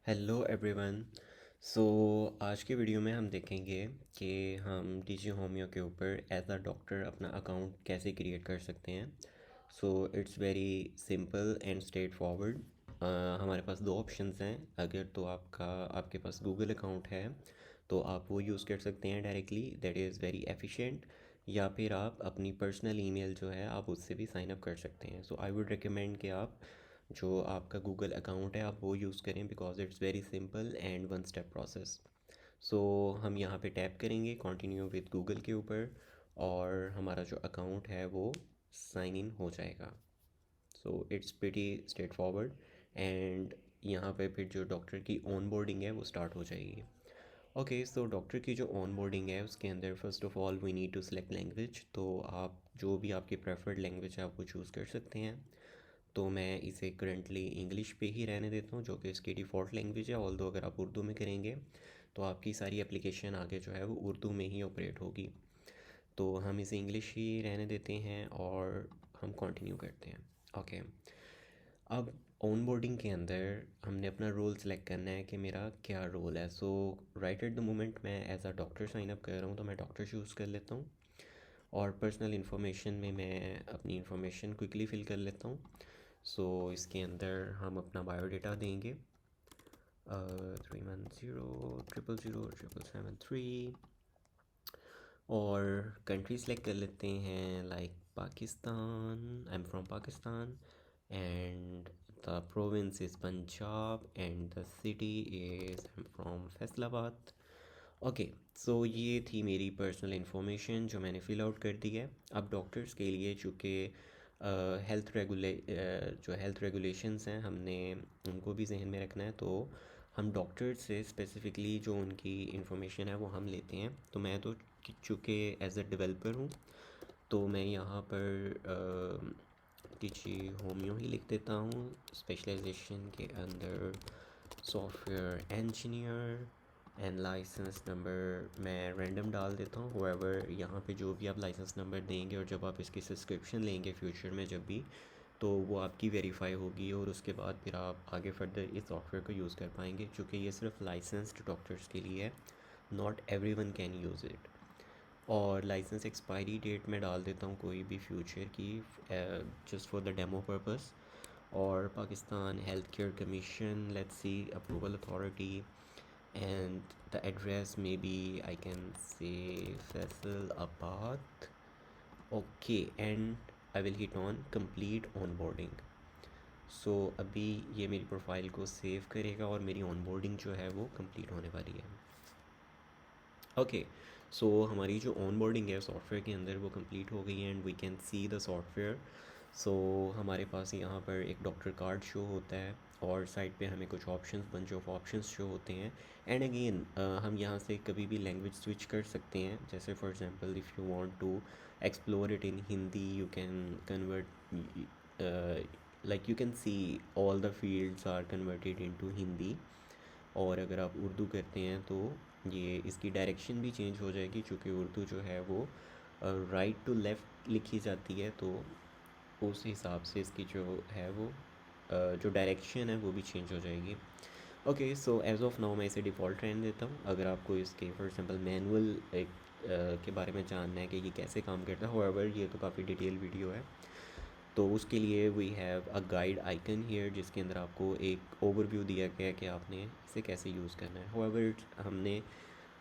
Hello everyone. सो आज के video में हम देखेंगे कि हम डीजी होमियो के ऊपर एज अ डॉक्टर अपना अकाउंट कैसे क्रिएट कर सकते हैं। So it's very simple and straight forward. हमारे पास दो ऑप्शंस हैं। अगर तो आपके पास गूगल अकाउंट है तो आप वो यूज़ कर सकते हैं directly, that is very efficient. या फिर आप अपनी पर्सनल ईमेल जो है आप उससे भी साइन अप कर सकते हैं। सो आई वुड रिकमेंड कि आप जो आपका गूगल अकाउंट है आप वो यूज़ करें, because it's very simple and one step process. So हम यहाँ पे टैप करेंगे कंटिन्यू विद गूगल के ऊपर, और हमारा जो अकाउंट है वो साइन इन हो जाएगा। So it's pretty straight forward. And यहाँ पे फिर जो डॉक्टर की ऑन बोर्डिंग है वो स्टार्ट हो जाएगी। ओके, सो डॉक्टर की जो ऑन बोर्डिंग है उसके अंदर first of all we need to select language. तो आप जो भी आपकी प्रेफर्ड लैंग्वेज है आप वो चूज़ कर सकते हैं। तो मैं इसे करंटली इंग्लिश पे ही रहने देता हूँ, जो कि इसकी डिफ़ॉल्ट लैंग्वेज है। ऑल्दो अगर आप उर्दू में करेंगे तो आपकी सारी एप्लीकेशन आगे जो है वो उर्दू में ही ऑपरेट होगी। तो हम इसे इंग्लिश ही रहने देते हैं और हम कंटिन्यू करते हैं। ओके, अब ऑन बोर्डिंग के अंदर हमने अपना रोल सेलेक्ट करना है कि मेरा क्या रोल है। So right at the moment मैं as a doctor sign up कर रहा हूँ, तो मैं डॉक्टर चूज़ कर लेता हूँ। और पर्सनल इन्फॉर्मेशन में मैं अपनी इन्फॉर्मेशन क्विकली फिल कर लेता हूँ। सो इसके अंदर हम अपना बायोडाटा देंगे, 310000773। और कंट्री सेलेक्ट कर लेते हैं like Pakistan, I am from Pakistan. And the province is Punjab and the city is I am from Faisalabad. Okay, so ये थी मेरी पर्सनल इन्फॉर्मेशन जो मैंने फ़िल आउट कर दी है। अब डॉक्टर्स के लिए चूँकि जो हेल्थ रेगुलेशंस हैं हमने उनको भी जहन में रखना है, तो हम डॉक्टर्स से स्पेसिफ़िकली जो उनकी इन्फॉर्मेशन है वो हम लेते हैं। तो मैं तो चूँकि एज अ डेवलपर हूँ तो मैं यहाँ पर टीची होमियो ही लिख देता हूँ। स्पेशलाइजेशन के अंदर software engineer and licence number मैं रैंडम डाल देता हूँ। होएवर यहाँ पे जो भी आप लाइसेंस नंबर देंगे और जब आप इसकी सब्सक्रिप्शन लेंगे फ्यूचर में जब भी, तो वो आपकी वेरीफाई होगी और उसके बाद फिर आप आगे फर्दर इस सॉफ्टवेयर को यूज़ कर पाएंगे, क्योंकि ये सिर्फ लाइसेंस्ड डॉक्टर्स के लिए है, not everyone can use it. और लाइसेंस एक्सपायरी डेट में डाल देता हूँ कोई भी फ्यूचर की, just for the demo purpose. और Pakistan health care commission, let's see approval authority, and the address maybe I can say Faisalabad. Okay, and I will hit on complete onboarding. So अभी ये मेरी प्रोफाइल को save करेगा और मेरी onboarding जो है वो कंप्लीट होने वाली है। ओके, सो हमारी जो ऑन बोर्डिंग है सॉफ्टवेयर के अंदर वो कंप्लीट हो गई है and we can see the software. So हमारे पास यहाँ पर एक डॉक्टर कार्ड शो होता है और साइड पे हमें कुछ options, bunch of options show होते हैं। एंड अगेन हम यहाँ से कभी भी लैंग्वेज स्विच कर सकते हैं। जैसे for example if you want to explore it in Hindi you can convert, like you can see all the fields are converted into Hindi. और अगर आप उर्दू करते हैं तो ये इसकी डायरेक्शन भी चेंज हो जाएगी, क्योंकि उर्दू जो है वो राइट टू लेफ़्ट लिखी जाती है, तो उस हिसाब से इसकी जो है वो जो डायरेक्शन है वो भी चेंज हो जाएगी। Okay, so as of now मैं इसे डिफ़ॉल्ट रहने देता हूँ। अगर आपको इसके फॉर एग्जांपल मैनुअल एक के बारे में जानना है कि ये कैसे काम करता है, होवेवर ये तो काफ़ी डिटेल वीडियो है, तो उसके लिए we have a guide icon here, जिसके अंदर आपको एक ओवरव्यू दिया गया है कि आपने इसे कैसे यूज़ करना है। होवेवर हमने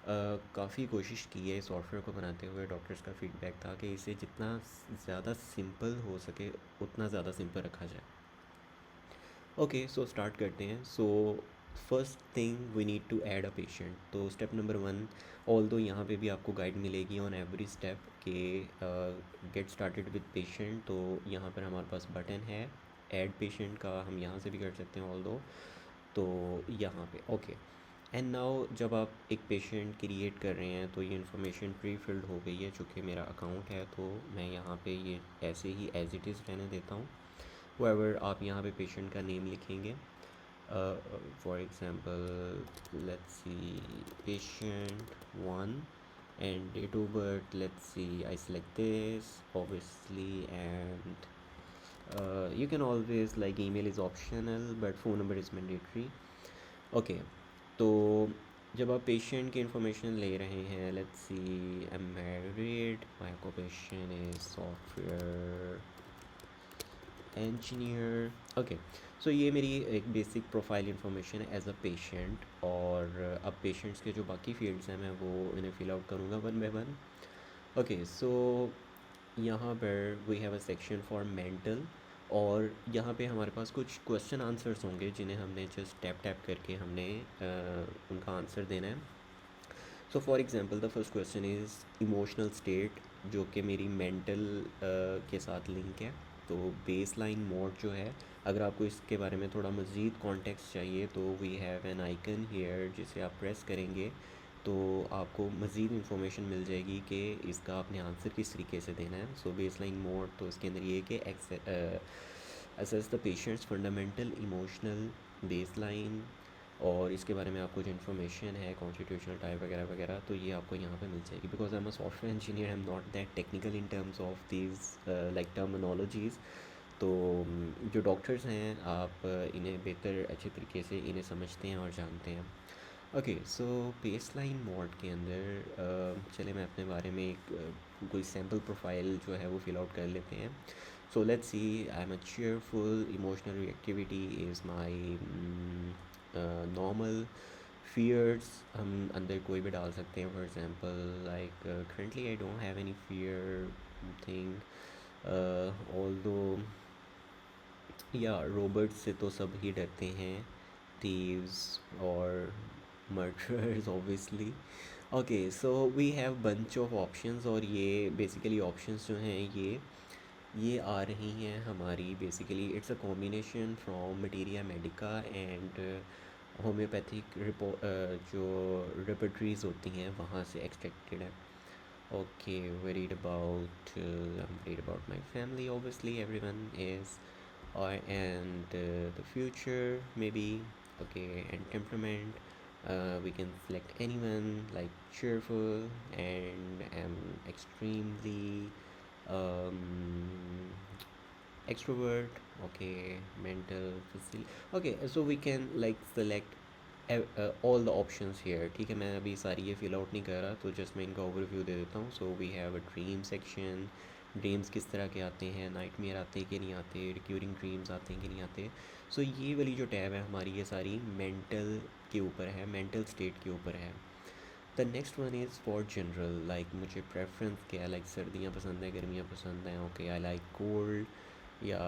काफ़ी कोशिश की है सॉफ्टवेयर को बनाते हुए। डॉक्टर्स का फीडबैक था कि इसे जितना ज़्यादा सिंपल हो सके उतना ज़्यादा सिंपल रखा जाए। ओके, सो स्टार्ट करते हैं। So first thing we need to add a patient. तो step number one, although यहाँ पे भी आपको गाइड मिलेगी ऑन एवरी स्टेप के गेट स्टार्टेड विद पेशेंट। तो यहाँ पर हमारे पास बटन है ऐड पेशेंट का, हम यहाँ से भी कर सकते हैं ऑल दो। तो यहाँ पे ओके। एंड नाउ जब आप एक पेशेंट क्रिएट कर रहे हैं तो ये इन्फॉर्मेशन प्री फिल्ड हो गई है। चूँकि मेरा अकाउंट है तो मैं यहाँ पे ये ऐसे ही एज इट इज़ रहने देता हूँ। होएवर आप यहाँ पे पेशेंट का नेम लिखेंगे, for example let's see patient one and date of birth, let's see I select this obviously, and you can always, like, email is optional but phone number is mandatory. Okay, तो जब आप patient की information ले रहे हैं, let's see, I am married, my occupation is software engineer. Okay, so ये मेरी एक बेसिक प्रोफाइल इंफॉर्मेशन है एज अ पेशेंट। और अब पेशेंट्स के जो बाकी फील्ड्स हैं मैं वो इन्हें फिल आउट करूँगा one by one. Okay, so यहाँ पर we have a section for mental, और यहाँ पे हमारे पास कुछ क्वेश्चन आंसर्स होंगे जिन्हें हमने जस्ट टैप टैप करके हमने उनका आंसर देना है। So for example the first question is emotional state, जो कि मेरी मेंटल के साथ लिंक है। तो बेस लाइन मोड जो है, अगर आपको इसके बारे में थोड़ा मज़ीद कॉन्टेक्स्ट चाहिए तो we have an icon here, जिसे आप प्रेस करेंगे तो आपको मज़ीद इन्फॉर्मेशन मिल जाएगी कि इसका आपने आंसर किस तरीके से देना है। सो बेस लाइन मोड तो इसके अंदर ये है कि assess the patients fundamental emotional base line, और इसके बारे में आपको जो इन्फॉर्मेशन है कॉन्स्टिट्यूशनल टाइप वगैरह वगैरह, तो ये आपको यहाँ पे मिल जाएगी। Because I am a software engineer, I am not that technical in terms of these like terminologies. तो जो डॉक्टर्स हैं आप इन्हें बेहतर अच्छे तरीके से इन्हें समझते हैं और जानते हैं। Okay, so base line mode के अंदर चले मैं अपने बारे में एक कोई सैम्पल प्रोफाइल जो है वो फिल आउट कर लेते हैं। So let's see, I am a cheerful, emotional reactivity is my normal. Fears हम अंदर कोई भी डाल सकते हैं, for example like currently I don't have any fear thing, although या रोबोट से तो सब ही डरते हैं, thieves और murderers obviously। Okay, so we have bunch of options, और ये बेसिकली ऑप्शंस जो हैं ये आ रही हैं हमारी, basically it's a combination from materia Medica and homeopathic जो रिपोर्टरीज होती हैं वहाँ से एक्सट्रैक्टेड है। Okay, worried about my family, obviously everyone is, and the future maybe. Okay, and temperament, we can select anyone, like cheerful, and am extremely um, extrovert. Okay, mental facility. Okay, so we can like select all the options here। ठीक है, मैं अभी सारी ये fill out नहीं कर रहा, तो जस्ट मैं इनका ओवरव्यू दे देता हूँ। So we have a dream section, dreams किस तरह के आते हैं, नाइटमेयर आते हैं कि नहीं आते, रिक्यूरिंग ड्रीम्स आते हैं कि नहीं आते। सो ये वाली जो टैब है हमारी, ये सारी मेंटल के ऊपर है, मेंटल स्टेट के ऊपर है। The next one is for general, like मुझे प्रेफरेंस क्या है, लाइक सर्दियाँ पसंद है, गर्मियाँ पसंद हैं। ओके, आई लाइक कोल्ड, या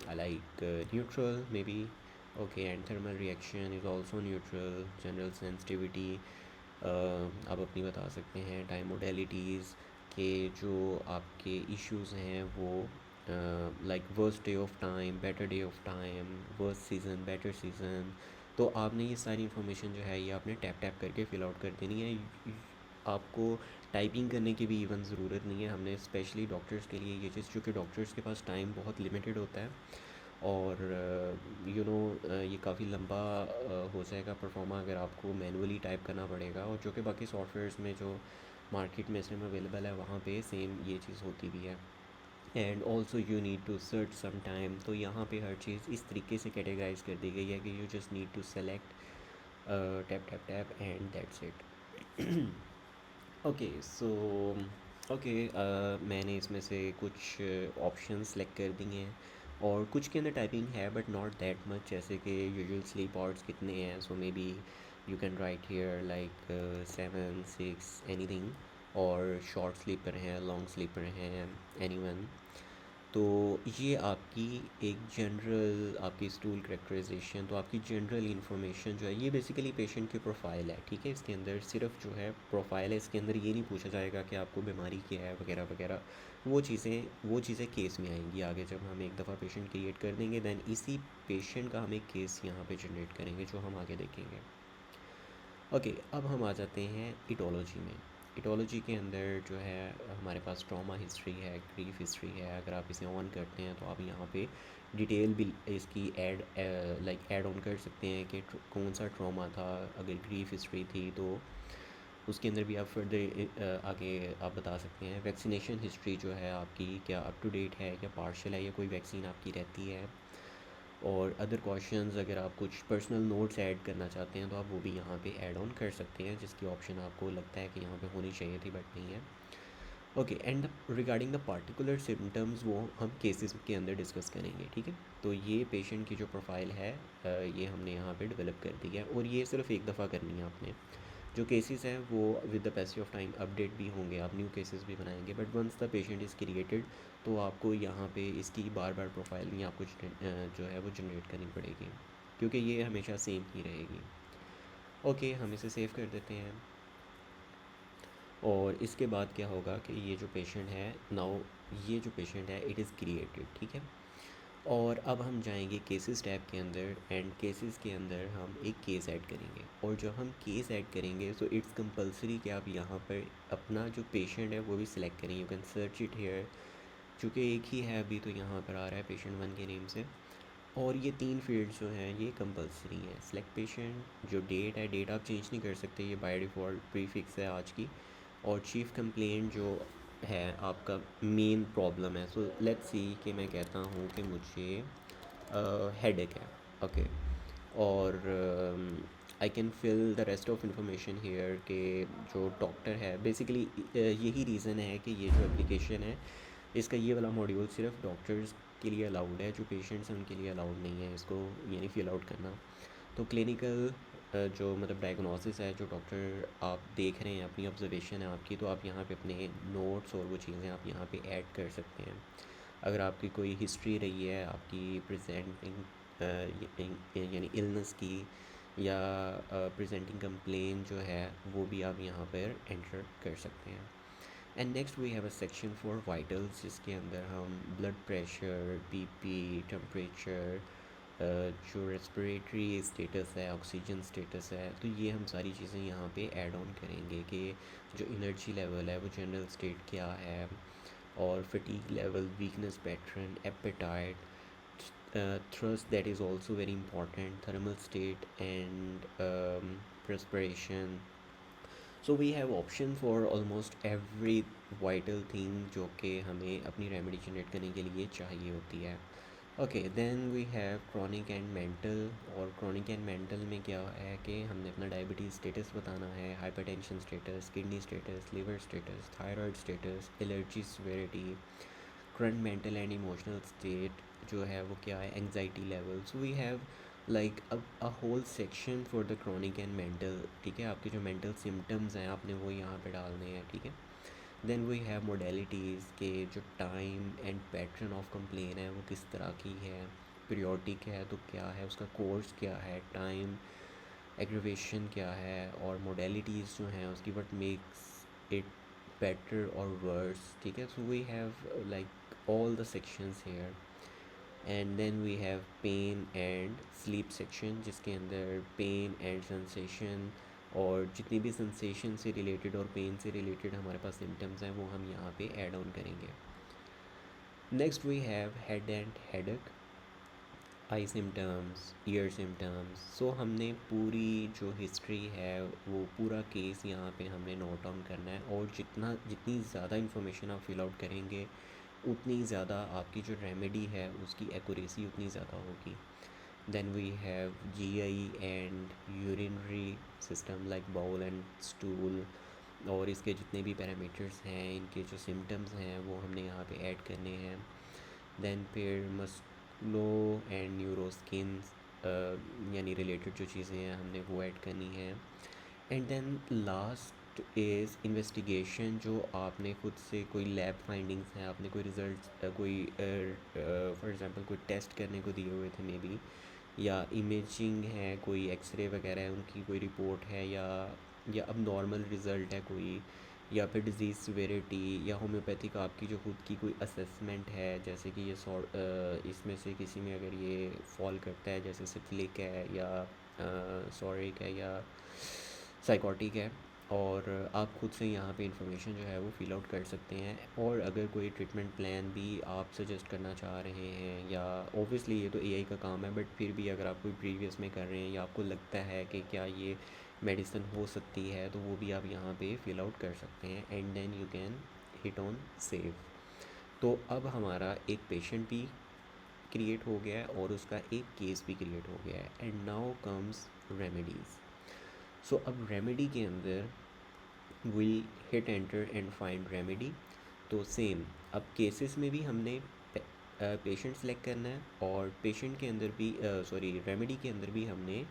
I like neutral may be. Okay, and thermal reaction is also neutral. General sensitivity आप अपनी बता सकते हैं। टाइम मोडेलिटीज़ के जो आपके इश्यूज़ हैं वो like worst day of time, better day of time, worst season, better season. तो आपने ये सारी इन्फॉर्मेशन जो है ये आपने टैप टैप करके फ़िल आउट कर देनी है। आपको टाइपिंग करने की भी इवन ज़रूरत नहीं है। हमने स्पेशली डॉक्टर्स के लिए ये चीज़, क्योंकि डॉक्टर्स के पास टाइम बहुत लिमिटेड होता है, और ये काफ़ी लंबा हो जाएगा परफॉर्मा अगर आपको मैनुअली टाइप करना पड़ेगा, और जो कि बाकी सॉफ्टवेयर्स में जो मार्केट में इस टाइम अवेलेबल है वहाँ पे सेम ये चीज़ होती भी है। And also you need to search some time, तो यहाँ पे हर चीज़ इस तरीके से कैटेगराइज कर दी गई है कि you just need to select tap tap tap and that's it. Okay, so okay, मैंने इसमें से कुछ ऑप्शन सेलेक्ट कर दिए हैं, और कुछ के अंदर टाइपिंग है बट नॉट दैट मच, जैसे कि यूजुअल स्लीप आवर्स कितने हैं। So may be you can write here like 7, 6 anything, और शॉर्ट स्लीपर हैं, लॉन्ग स्लीपर हैं, एनीवन। तो ये आपकी एक जनरल आपकी स्टूल करेक्टराइजेशन, तो आपकी जनरल इन्फॉर्मेशन जो है ये बेसिकली पेशेंट की प्रोफाइल है। ठीक है, इसके अंदर सिर्फ जो है प्रोफाइल है, इसके अंदर ये नहीं पूछा जाएगा कि आपको बीमारी क्या है वगैरह वगैरह। वो चीज़ें केस में आएंगी आगे, जब हम एक दफ़ा पेशेंट क्रिएट कर देंगे दैन इसी पेशेंट का हम एक केस यहाँ पे जनरेट करेंगे जो हम आगे देखेंगे। ओके, अब हम आ जाते हैं इटोलॉजी में। इटोलॉजी के अंदर जो है हमारे पास ट्रॉमा हिस्ट्री है, ग्रीफ हिस्ट्री है। अगर आप इसे ऑन करते हैं तो आप यहाँ पे डिटेल भी इसकी ऐड ऑन कर सकते हैं कि कौन सा ट्रॉमा था। अगर ग्रीफ हिस्ट्री थी तो उसके अंदर भी आप फर्दर आगे आप बता सकते हैं। वैक्सीनेशन हिस्ट्री जो है आपकी, क्या अप टू डेट है, क्या पार्शल है, या कोई वैक्सीन आपकी रहती है। और अदर क्वेश्चंस अगर आप कुछ पर्सनल नोट्स ऐड करना चाहते हैं तो आप वो भी यहाँ पे ऐड ऑन कर सकते हैं, जिसकी ऑप्शन आपको लगता है कि यहाँ पे होनी चाहिए थी बट नहीं है। Okay, and regarding the particular symptoms वो हम केसेस के अंदर डिस्कस करेंगे, ठीक है। तो ये पेशेंट की जो प्रोफाइल है ये हमने यहाँ पे डेवलप कर दी है, और ये सिर्फ एक दफ़ा करनी है आपने। जो केसेस हैं वो with the passage of time update भी होंगे, आप न्यू केसेस भी बनाएंगे, but once the patient is created तो आपको यहाँ पे इसकी बार बार प्रोफाइल नहीं आपको जो है वो जनरेट करनी पड़ेगी, क्योंकि ये हमेशा सेम ही रहेगी। ओके, हम इसे सेव कर देते हैं। और इसके बाद क्या होगा कि ये जो पेशेंट है नाउ, ये जो पेशेंट है इट इज़ क्रिएटेड, ठीक है। और अब हम जाएंगे केसेस टैब के अंदर, एंड केसेस के अंदर हम एक केस ऐड करेंगे, और जब हम केस ऐड करेंगे तो इट्स कंपलसरी कि आप यहाँ पर अपना जो पेशेंट है वो भी सिलेक्ट करें। You can search it here, चूँकि एक ही है अभी तो यहाँ पर आ रहा है पेशेंट 1 के नेम से। और ये 3 फील्ड्स जो हैं ये कंपलसरी हैं। सिलेक्ट पेशेंट, जो डेट है, डेट आप चेंज नहीं कर सकते, ये बाय डिफ़ॉल्ट प्रीफिक्स है आज की। और चीफ़ कंप्लेंट जो है आपका मेन प्रॉब्लम है, सो लेट्स सी कि मैं कहता हूँ कि मुझे हेडेक है, ओके। और I can fill the rest of information here के जो डॉक्टर है बेसिकली, यही रीज़न है कि ये जो एप्लीकेशन है इसका ये वाला मॉड्यूल सिर्फ डॉक्टर्स के लिए अलाउड है, जो पेशेंट्स हैं उनके लिए अलाउड नहीं है इसको यानी फिल आउट करना। तो क्लिनिकल जो मतलब डायग्नोसिस है, जो डॉक्टर आप देख रहे हैं, अपनी ऑब्जर्वेशन है आपकी, तो आप यहाँ पे अपने नोट्स और वो चीज़ें आप यहाँ पे ऐड कर सकते हैं। अगर आपकी कोई हिस्ट्री रही है आपकी प्रेजेंटिंग यानी इलनेस की, या प्रेजेंटिंग कंप्लेन जो है वो भी आप यहाँ पर एंटर कर सकते हैं। And next we have a section for vitals, जिसके अंदर हम ब्लड प्रेशर, बीपी, टेम्परेचर, जो रेस्पिरेटरी स्टेटस है, ऑक्सीजन स्टेटस है, तो ये हम सारी चीज़ें यहाँ पे ऐड ऑन करेंगे कि जो एनर्जी लेवल है वो जनरल स्टेट क्या है, और fatigue level, weakness pattern, appetite, thrust, that is also very important, thermal state, and perspiration. So we have option for almost every vital thing जो कि हमें अपनी रेमेडी जनरेट करने के लिए चाहिए होती है। Okay, then we have chronic and mental. और क्रॉनिक एंड मेंटल में क्या है कि हमने अपना डायबिटीज़ स्टेटस बताना है, hypertension status, kidney status, liver status, thyroid status, allergy severity, current mental and emotional state जो है वो क्या है, anxiety level. So we have like a whole section for the chronic and mental, ठीक है। आपके जो मेंटल सिम्टम्स हैं आपने वो यहाँ पे डालने हैं, ठीक है। देन वी हैव मोडेलिटीज़ के जो time and pattern of complain है वो किस तरह की है, पीरियोडिक है तो क्या है, उसका कोर्स क्या है, टाइम, एग्रीवेशन क्या है, और मोडेलिटीज़ जो हैं उसकी व्हाट मेक्स इट बेटर और वर्स, ठीक है। So we have like all the sections here. And then we have pain and sleep section, जिसके अंदर पेन एंड सेंसेशन, और जितनी भी सेंसेशन से रिलेटेड और पेन से रिलेटेड हमारे पास सिम्टम्स हैं वो हम यहाँ पे ऐड ऑन करेंगे। Next we have head and headache, eye symptoms, ear symptoms. So हमने पूरी जो हिस्ट्री है वो पूरा केस यहाँ पे हमने नोट डाउन करना है, और जितनी ज़्यादा इन्फॉर्मेशन आप फिल आउट करेंगे उतनी ज़्यादा आपकी जो रेमेडी है उसकी एक्यूरेसी उतनी ज़्यादा होगी। Then we have GI and urinary system like bowel and stool, और इसके जितने भी पैरामीटर्स हैं, इनके जो सिम्टम्स हैं वो हमने यहाँ पे ऐड करने हैं। देन फिर मस्कुलो एंड न्यूरो स्किन्स यानी रिलेटेड जो चीज़ें हैं हमने वो ऐड करनी है। And then last is investigation, जो आपने खुद से कोई लैब फाइंडिंग्स हैं, आपने कोई रिज़ल्ट कोई फॉर एग्ज़ाम्पल कोई टेस्ट करने को दिए हुए थे मे बी, या इमेजिंग है, कोई एक्सरे वगैरह है उनकी कोई रिपोर्ट है, या अब नॉर्मल रिज़ल्ट है कोई, या फिर डिज़ीज़ सिविरिटी, या होम्योपैथिक आपकी जो खुद की कोई असेसमेंट है, जैसे कि ये इसमें से किसी में अगर ये फॉल करता है, जैसे सिफिलिक है, या सॉरिक है, या साइकोटिक है। और आप खुद से यहाँ पे इंफॉर्मेशन जो है वो फ़िल आउट कर सकते हैं। और अगर कोई ट्रीटमेंट प्लान भी आप सजेस्ट करना चाह रहे हैं, या ऑब्वियसली ये तो एआई का काम है, बट फिर भी अगर आप कोई प्रीवियस में कर रहे हैं या आपको लगता है कि क्या ये मेडिसिन हो सकती है, तो वो भी आप यहाँ पे फ़िल आउट कर सकते हैं। And then you can hit on save. तो अब हमारा एक पेशेंट भी क्रिएट हो गया है और उसका एक केस भी क्रिएट हो गया है। And now comes remedies. So अब रेमेडी के अंदर will hit enter and find remedy. तो सेम अब केसेस में भी हमने पेशेंट सेलेक्ट करना है और पेशेंट के अंदर भी सॉरी रेमेडी के अंदर भी हमने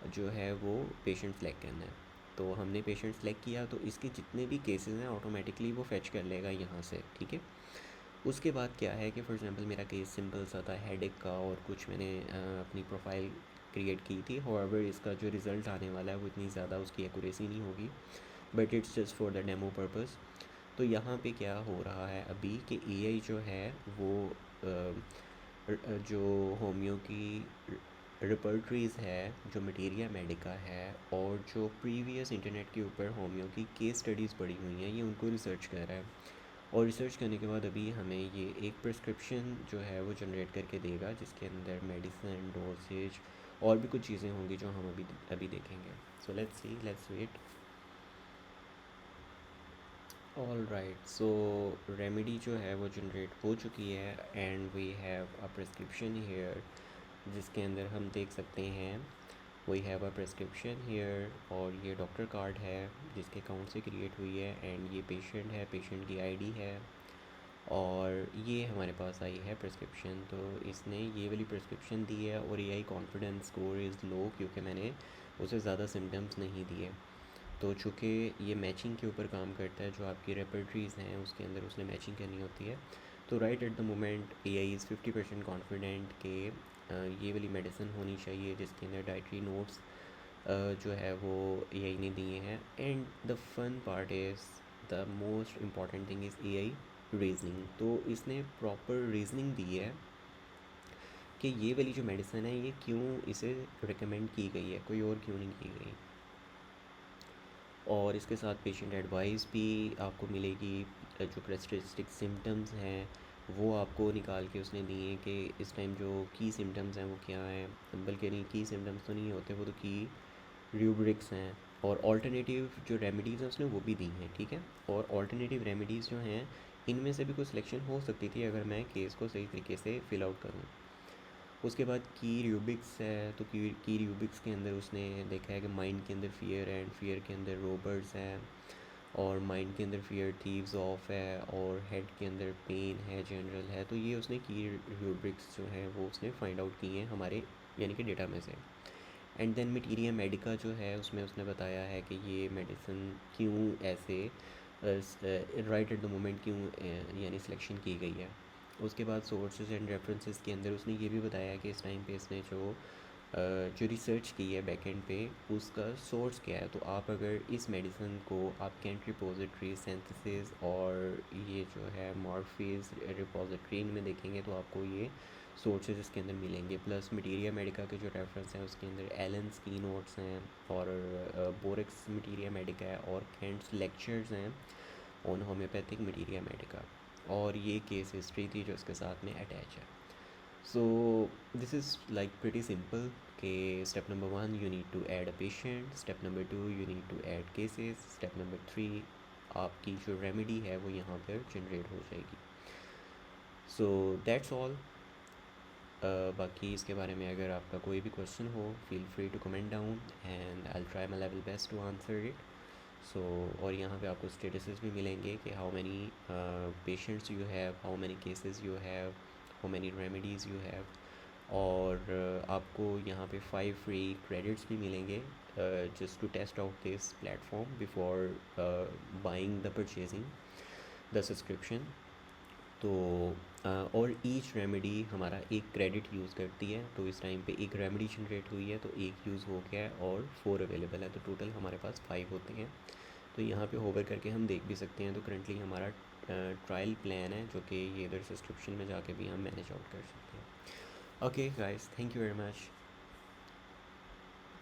जो है वो पेशेंट सेलेक्ट करना है। तो हमने पेशेंट सेलेक्ट किया तो इसके जितने भी केसेस हैं ऑटोमेटिकली वो फेच कर लेगा यहाँ से, ठीक है। उसके बाद क्या है कि फॉर एग्जांपल मेरा केस सिंपल सा था हेडेक का और कुछ मैंने अपनी प्रोफाइल क्रिएट की थी। हाउएवर इसका जो रिज़ल्ट आने वाला है वो इतनी ज़्यादा उसकी एक्यूरेसी नहीं होगी, but it's just for the demo purpose. तो यहाँ पे क्या हो रहा है अभी कि एआई जो है वो जो होम्यो की रिपर्टरीज़ है, जो मटेरिया मेडिका है और जो प्रीवियस इंटरनेट के ऊपर होम्यो की केस स्टडीज़ पड़ी हुई हैं, ये उनको रिसर्च कर रहा है। और रिसर्च करने के बाद अभी हमें ये एक प्रिस्क्रिप्शन जो है वो जनरेट करके देगा, जिसके अंदर मेडिसिन, डोसेज और भी कुछ चीज़ें होंगी जो हम अभी देखेंगे। So let's see, let's wait. All right, so remedy जो है वो जनरेट हो चुकी है and we have a prescription here, जिसके अंदर हम देख सकते हैं we have a prescription here. और ये डॉक्टर कार्ड है जिसके अकाउंट से क्रिएट हुई है एंड ये पेशेंट है, पेशेंट की आईडी है और ये हमारे पास आई है प्रिस्क्रिप्शन। तो इसने ये वाली प्रिस्क्रिप्शन दी है और AI confidence score is low क्योंकि मैंने उसे ज़्यादा सिम्टम्स नहीं दिए। तो चूँकि ये मैचिंग के ऊपर काम करता है, जो आपकी रेपर्टरीज़ हैं उसके अंदर उसने मैचिंग करनी होती है। तो right at the moment AI is 50% confident कि ये वाली मेडिसिन होनी चाहिए जिसके अंदर डाइटरी नोट्स जो है वो एआई ने दिए हैं। And the fun part is the most important thing is AI reasoning. तो इसने प्रॉपर रीजनिंग दी है कि ये वाली जो मेडिसिन है ये क्यों इसे रिकमेंड की गई है, कोई और क्यों नहीं की गई। और इसके साथ पेशेंट एडवाइस भी आपको मिलेगी, जो प्रेस्टिस्टिक सिम्टम्स हैं वो आपको निकाल के उसने दिए कि इस टाइम जो की सिम्टम्स हैं वो क्या हैं, बल्कि नहीं की सिम्टम्स तो नहीं होते, वो तो की रूब्रिक्स हैं। और ऑल्टरनेटिव जो रेमेडीज़ हैं उसने वो भी दी हैं, ठीक है। और ऑल्टरनेटिव रेमेडीज़ जो हैं इनमें से भी कुछ सिलेक्शन हो सकती थी अगर मैं केस को सही तरीके से फिल आउट करूँ। उसके बाद की रूबिक्स है, तो की रूबिक्स के अंदर उसने देखा है कि माइंड के अंदर फ़ियर है एंड फियर के अंदर रोबर्ट्स हैं और माइंड के अंदर फियर थीव्स ऑफ है और हेड के अंदर पेन है, जनरल है। तो ये उसने की रूब्रिक्स जो हैं वो उसने फाइंड आउट की हैं हमारे यानी कि डेटा में से। एंड देन मटीरिया मेडिका जो है उसमें उसने बताया है कि ये मेडिसिन क्यों ऐसे राइट एट द मोमेंट क्यों यानी सिलेक्शन की गई है। उसके बाद सोर्सेज एंड रेफरेंसेस के अंदर उसने ये भी बताया कि इस टाइम पे इसने जो रिसर्च की है बैकएंड पे उसका सोर्स क्या है। तो आप अगर इस मेडिसिन को आप कैंट रिपोजिटरी, सिंथेसिस और ये जो है मॉर्फीज रिपोजिटरी इनमें देखेंगे तो आपको ये सोर्सेज इसके अंदर मिलेंगे। प्लस मटीरिया मेडिका के जो रेफरेंस हैं उसके अंदर एलन्स की नोट्स हैं और बोरिक्स मटीरिया मेडिका है और कैंट्स लेक्चर्स हैं ऑन होम्योपैथिक मटीरिया मेडिका। और ये केस हिस्ट्री थी जो इसके साथ में अटैच है। So this is like pretty simple कि step number 1 you need to add a patient, step number 2 you need to add cases, step number 3 आपकी जो रेमेडी है वो यहाँ पर जनरेट हो जाएगी। So that's all. बाकी इसके बारे में अगर आपका कोई भी क्वेश्चन हो feel free to comment down and I will try my level best to answer it. So और यहाँ पे आपको स्टेटसेस भी मिलेंगे कि how many patients you have, how many cases you have, how many remedies you have. और आपको यहाँ पे 5 फ्री क्रेडिट्स भी मिलेंगे just to test out this platform before buying the purchasing the subscription. तो और ईच रेमेडी हमारा एक क्रेडिट यूज़ करती है। तो इस टाइम पे एक रेमेडी जनरेट हुई है तो एक यूज़ हो गया है और 4 अवेलेबल है, तो टोटल हमारे पास 5 होते हैं। तो यहाँ पे होवर करके हम देख भी सकते हैं। तो करंटली हमारा ट्रायल प्लान है जो कि ये इधर सब्सक्रिप्शन में जाके भी हम मैनेज आउट कर सकते हैं। Okay guys, thank you very much.